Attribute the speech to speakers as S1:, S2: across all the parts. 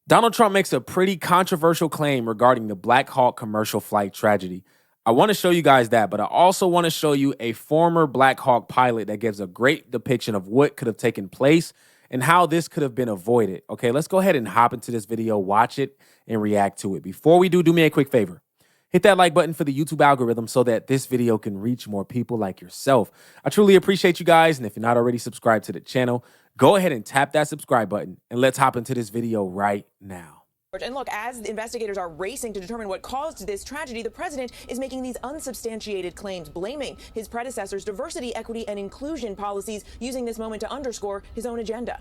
S1: Donald Trump makes a pretty controversial claim regarding the Blackhawk commercial flight tragedy. I want to show you guys that, but I also want to show you a former Blackhawk pilot that gives a great depiction of what could have taken place and how this could have been avoided. Okay, let's go ahead and hop into this video, watch it, and react to it. Before we do me a quick favor. Hit that like button for the YouTube algorithm so that this video can reach more people like yourself. I truly appreciate you guys, and if you're not already subscribed to the channel, go ahead and tap that subscribe button, and let's hop into this video right now.
S2: And look, as investigators are racing to determine what caused this tragedy, the president is making these unsubstantiated claims, blaming his predecessor's diversity, equity, and inclusion policies, using this moment to underscore his own agenda.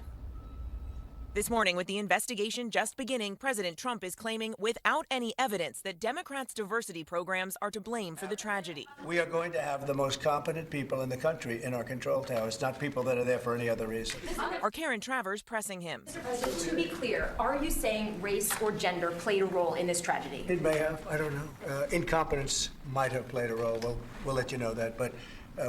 S2: This morning, with the investigation just beginning, President Trump is claiming without any evidence that Democrats' diversity programs are to blame for the tragedy.
S3: We are going to have the most competent people in the country in our control towers, not people that are there for any other reason.
S2: Are Karen Travers pressing him?
S4: Mr. President, to be clear, are you saying race or gender played a role in this tragedy?
S3: It may have. I don't know. Incompetence might have played a role. We'll let you know that. But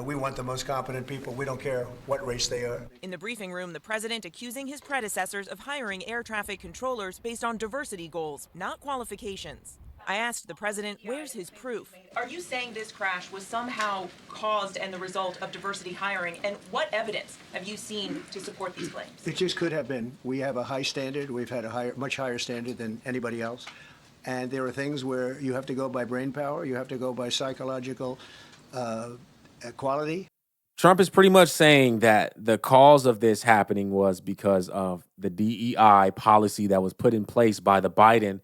S3: we want the most competent people. We don't care what race they are.
S2: In the briefing room, the president accusing his predecessors of hiring air traffic controllers based on diversity goals, not qualifications. I asked the president, where's his proof? Are you saying this crash was somehow caused and the result of diversity hiring? And what evidence have you seen to support these claims?
S3: It just could have been. We have a high standard. We've had a much higher standard than anybody else. And there are things where you have to go by brain power. You have to go by psychological quality.
S1: Trump is pretty much saying that the cause of this happening was because of the DEI policy that was put in place by the Biden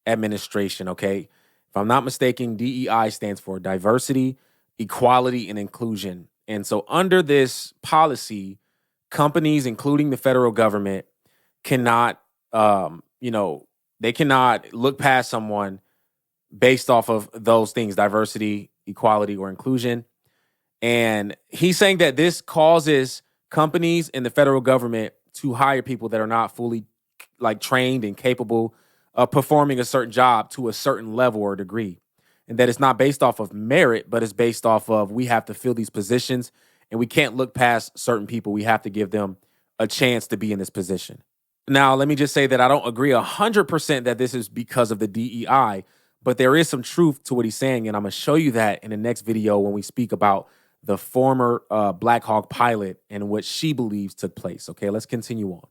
S1: administration, okay? If I'm not mistaken, DEI stands for diversity, equality, and inclusion. And so under this policy, companies, including the federal government, cannot, they cannot look past someone based off of those things, diversity, equality, or inclusion. And he's saying that this causes companies and the federal government to hire people that are not fully trained and capable of performing a certain job to a certain level or degree. And that it's not based off of merit, but it's based off of we have to fill these positions and we can't look past certain people. We have to give them a chance to be in this position. Now, let me just say that I don't agree 100% that this is because of the DEI, but there is some truth to what he's saying. And I'm going to show you that in the next video when we speak about the former Blackhawk pilot and what she believes took place. Okay, let's continue on.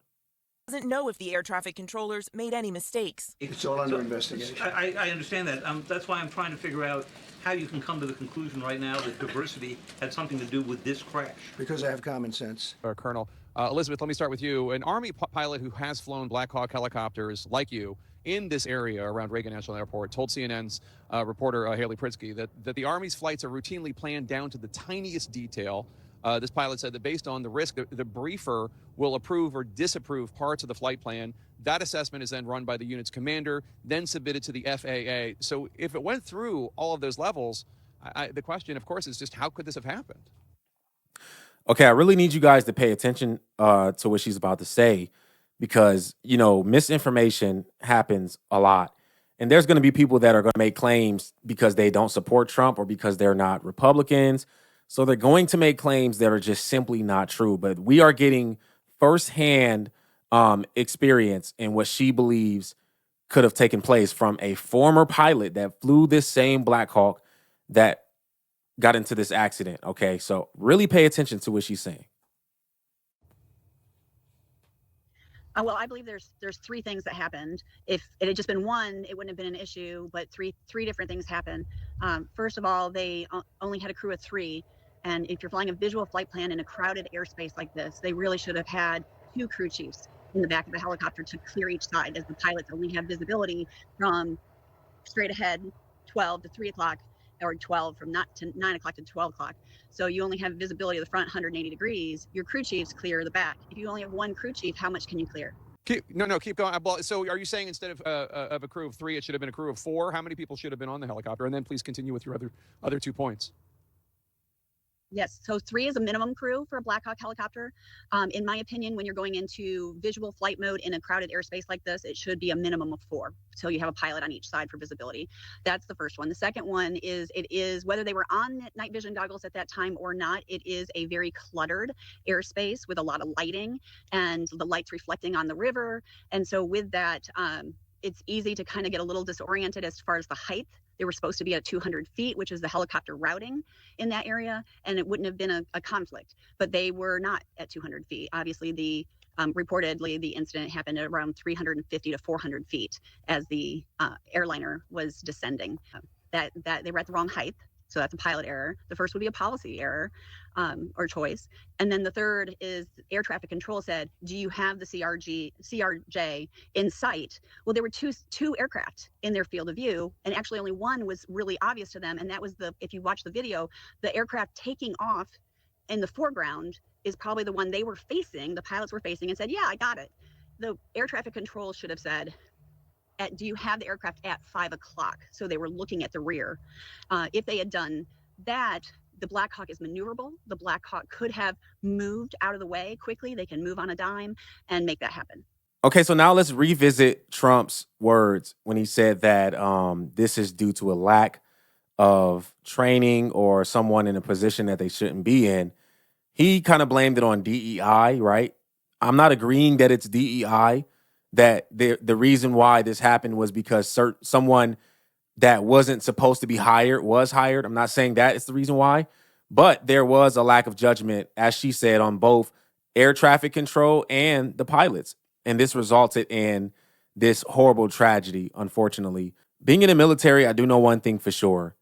S2: Doesn't know if the air traffic controllers made any mistakes.
S3: It's all under investigation.
S5: I understand that. That's why I'm trying to figure out how you can come to the conclusion right now that diversity had something to do with this crash.
S3: Because I have common sense.
S6: Colonel. Elizabeth, let me start with you. An Army pilot who has flown Blackhawk helicopters like you in this area around Reagan National Airport told CNN's reporter Haley Pritzky that the Army's flights are routinely planned down to the tiniest detail. This pilot said that based on the risk, the briefer will approve or disapprove parts of the flight plan. That assessment is then run by the unit's commander, then submitted to the FAA. So if it went through all of those levels, the question, of course, is just how could this have happened?
S1: Okay, I really need you guys to pay attention to what she's about to say because, misinformation happens a lot. And there's going to be people that are going to make claims because they don't support Trump or because they're not Republicans. So they're going to make claims that are just simply not true. But we are getting firsthand experience in what she believes could have taken place from a former pilot that flew this same Blackhawk that got into this accident. Okay, so really pay attention to what she's saying.
S7: Well, I believe there's three things that happened. If it had just been one, it wouldn't have been an issue, but three different things happened. First of all, they only had a crew of 3. And if you're flying a visual flight plan in a crowded airspace like this, they really should have had 2 crew chiefs in the back of the helicopter to clear each side, as the pilots only have visibility from straight ahead 12 to 3 o'clock, or 12 from 9 o'clock to 12 o'clock. So you only have visibility of the front 180 degrees. Your crew chiefs clear the back. If you only have 1 crew chief, how much can you clear?
S6: Keep going. So are you saying instead of a crew of 3, it should have been a crew of 4? How many people should have been on the helicopter? And then please continue with your other 2 points.
S7: Yes, so 3 is a minimum crew for a Blackhawk helicopter. In my opinion, when you're going into visual flight mode in a crowded airspace like this, it should be a minimum of 4. So you have a pilot on each side for visibility. That's the first one. The second one is, it is, whether they were on night vision goggles at that time or not, it is a very cluttered airspace with a lot of lighting and the lights reflecting on the river. And so with that, it's easy to kind of get a little disoriented as far as the height. They were supposed to be at 200 feet, which is the helicopter routing in that area, and it wouldn't have been a conflict, but they were not at 200 feet. Obviously, reportedly, the incident happened at around 350 to 400 feet as the airliner was descending. That they were at the wrong height, so that's a pilot error. The first would be a policy error or choice. And then the third is air traffic control said, do you have the CRJ in sight? Well, there were two aircraft in their field of view, and actually only one was really obvious to them. And that was if you watch the video, the aircraft taking off in the foreground is probably the one they were facing, the pilots were facing, and said, yeah, I got it. The air traffic control should have said, do you have the aircraft at 5 o'clock? So they were looking at the rear. If they had done that, the Blackhawk is maneuverable. The Blackhawk could have moved out of the way quickly. They can move on a dime and make that happen.
S1: Okay, so now let's revisit Trump's words when he said that this is due to a lack of training or someone in a position that they shouldn't be in. He kind of blamed it on DEI, right? I'm not agreeing that it's DEI, that the reason why this happened was because someone that wasn't supposed to be hired was hired. I'm not saying that is the reason why, but there was a lack of judgment, as she said, on both air traffic control and the pilots. And this resulted in this horrible tragedy, unfortunately. Being in the military, I do know one thing for sure.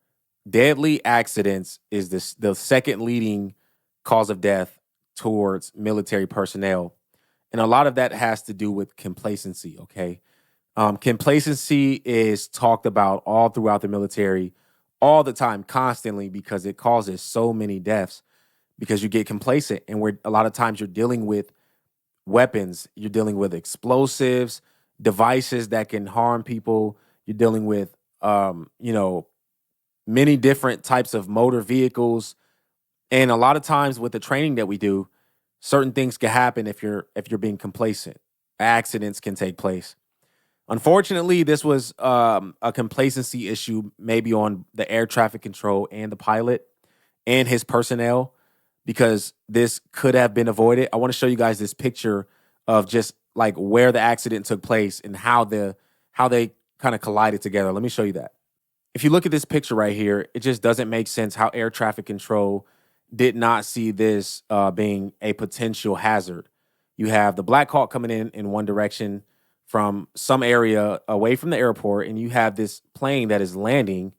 S1: Deadly accidents is the second leading cause of death towards military personnel. And a lot of that has to do with complacency, okay? Complacency is talked about all throughout the military all the time, constantly, because it causes so many deaths because you get complacent. And a lot of times you're dealing with weapons, you're dealing with explosives, devices that can harm people. You're dealing with, many different types of motor vehicles. And a lot of times with the training that we do, certain things can happen if you're being complacent. Accidents can take place. Unfortunately, this was a complacency issue, maybe on the air traffic control and the pilot and his personnel, because this could have been avoided. I want to show you guys this picture of just like where the accident took place and how they kind of collided together. Let me show you that. If you look at this picture right here, it just doesn't make sense how air traffic control did not see this being a potential hazard. You have the Blackhawk coming in one direction from some area away from the airport, and you have this plane that is landing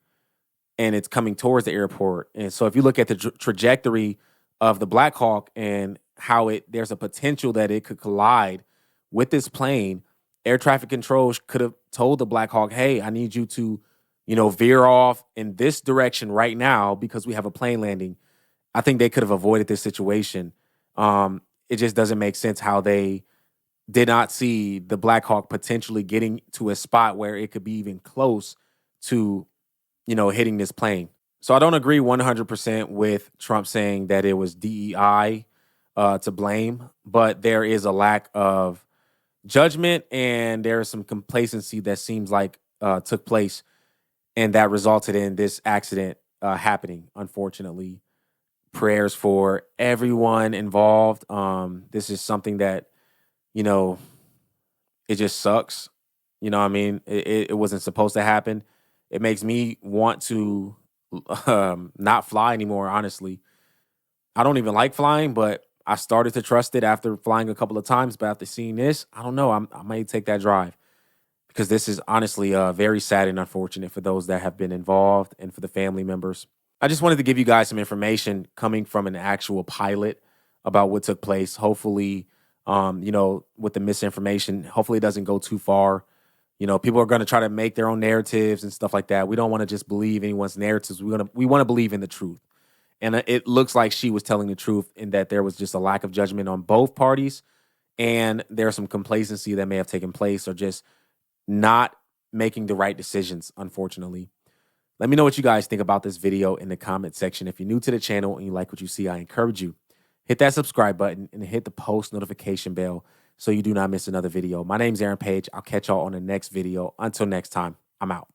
S1: and it's coming towards the airport. And so if you look at the trajectory of the Blackhawk and how there's a potential that it could collide with this plane, air traffic control could have told the Blackhawk, hey, I need you to, veer off in this direction right now because we have a plane landing. I think they could have avoided this situation. It just doesn't make sense how they did not see the Blackhawk potentially getting to a spot where it could be even close to, hitting this plane. So I don't agree 100% with Trump saying that it was DEI to blame, but there is a lack of judgment and there is some complacency that seems like took place, and that resulted in this accident happening, unfortunately. Prayers for everyone involved. This is something that, it just sucks. You know what I mean? It wasn't supposed to happen. It makes me want to not fly anymore, honestly. I don't even like flying, but I started to trust it after flying a couple of times. But after seeing this, I don't know. I may take that drive because this is honestly very sad and unfortunate for those that have been involved and for the family members. I just wanted to give you guys some information coming from an actual pilot about what took place. Hopefully, with the misinformation, hopefully it doesn't go too far. People are going to try to make their own narratives and stuff like that. We don't want to just believe anyone's narratives. We want to believe in the truth. And it looks like she was telling the truth in that there was just a lack of judgment on both parties. And there's some complacency that may have taken place or just not making the right decisions, unfortunately. Let me know what you guys think about this video in the comment section. If you're new to the channel and you like what you see, I encourage you, hit that subscribe button and hit the post notification bell so you do not miss another video. My name's Aaron Page. I'll catch y'all on the next video. Until next time, I'm out.